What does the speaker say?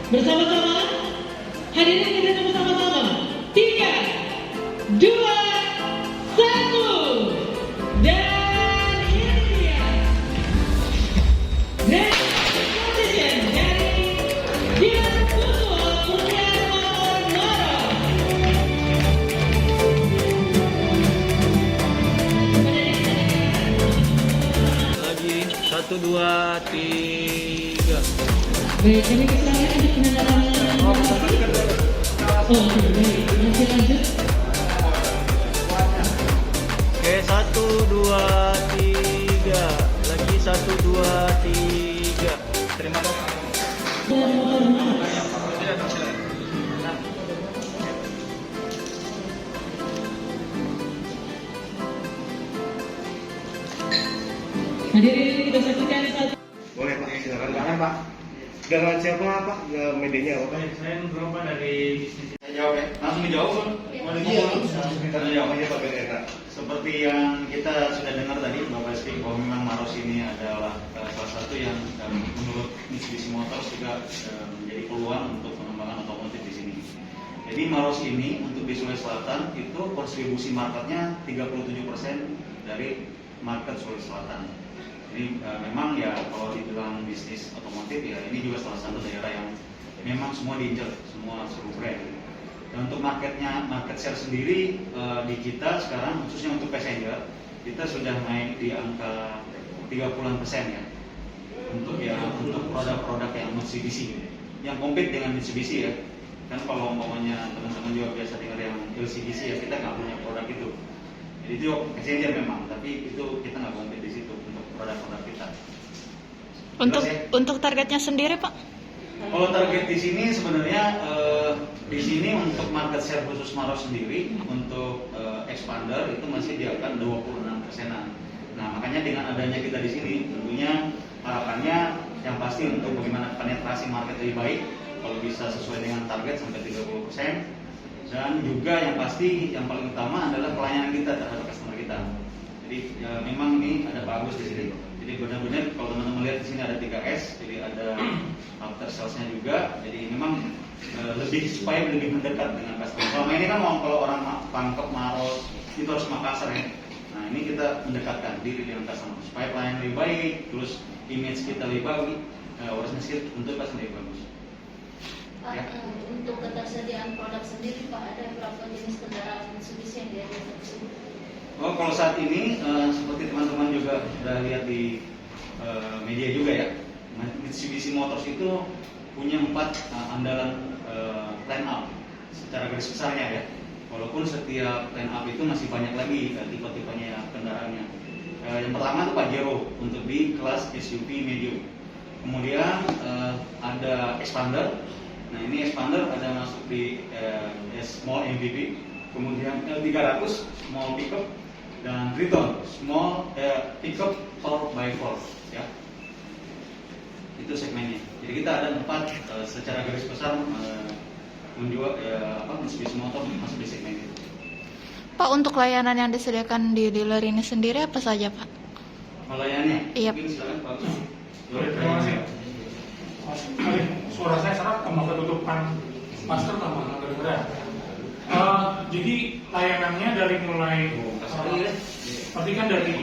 Bersama-sama, hadirin kita tepuk sama-sama. 3, 2, 1. Dan ini dia Grand Competition dari Dinas Usul Pujian Motor Maros. Lagi 1, 2, 3. Baik, kami persilakan untuk penandatanganan. Oh, baik, masih lanjut. Oke, 1, 2, 3. Lagi 1, 2, 3. Terima kasih. Dan motor Maros. Hadirin kita saksikan satu. Boleh Pak, silakan Pak. Dengan siapa Pak? Medianya apa? Saya Nugroho Pak dari bisnis. Saya jawab ya. Langsung dijawab Pak. Iya, langsung kita jawab aja Pak Gereka. Seperti yang kita sudah dengar tadi Bapak Esti, bahwa memang Maros ini adalah salah satu yang menurut Mitsubishi Motors juga menjadi peluang untuk pengembangan otomotif di sini. Jadi Maros ini untuk di Sulawesi Selatan itu kontribusi marketnya 37% dari market Sulawesi Selatan. Jadi memang ya kalau dibilang bisnis otomotif ya ini juga salah satu daerah yang memang semua diincar, semua seluruh brand. Dan untuk market share sendiri di kita sekarang khususnya untuk passenger kita sudah naik di angka 30% ya. Untuk produk-produk yang Mitsubishi yang compete dengan Mitsubishi ya. Kan kalau umpamanya teman-teman juga biasa dengar yang LCDC ya, kita nggak punya produk itu. Jadi itu passenger memang, tapi itu kita nggak compete di situ untuk produk-produk kita. Untuk targetnya sendiri Pak? Kalau target di sini sebenarnya di sini untuk market share khusus Maros sendiri untuk expander itu masih di angka 26%-an. Nah makanya dengan adanya kita di sini tentunya harapannya yang pasti untuk bagaimana penetrasi market lebih baik, kalau bisa sesuai dengan target sampai 30%, dan juga yang pasti yang paling utama adalah pelayanan kita terhadap customer kita. Jadi memang ini ada bagus di sini. Jadi benar-benar kalau teman-teman lihat di sini ada 3S, jadi ada after sales-nya juga. Jadi memang supaya lebih mendekat dengan customer. Selama ini kan kalau orang Pangkep, Maros itu harus Makassar ya. Nah ini kita mendekatkan diri dengan customer supaya pelayanan lebih baik, terus image kita lebih bagus, organisasi untuk customer lebih bagus. Pak, untuk ketersediaan produk sendiri Pak, ada berapa jenis kendaraan Mitsubishi yang dihadirkan di sini? Oh, kalau saat ini seperti teman-teman juga sudah lihat di media juga ya, Mitsubishi Motors itu punya 4 andalan line up secara garis besarnya ya. Walaupun setiap line up itu masih banyak lagi tipe-tipenya kendaraannya. Yang pertama itu Pajero untuk di kelas SUV medium. Kemudian ada Expander. Nah ini Expander ada masuk di small MPV. Kemudian L300 small pickup, dan Triton small pickup 4x4 ya, itu segmennya. Jadi kita ada 4 secara garis besar menjual Mitsubishi Motor masuk di segmen itu. Pak, untuk layanan yang disediakan di dealer ini sendiri apa saja Pak? Melayani? Iya. Mungkin silakan Pak. Terima kasih. Suara saya serak tambah ketutupan masker tambah nggak kedengeran. Jadi layanannya dari mulai tadi kan dari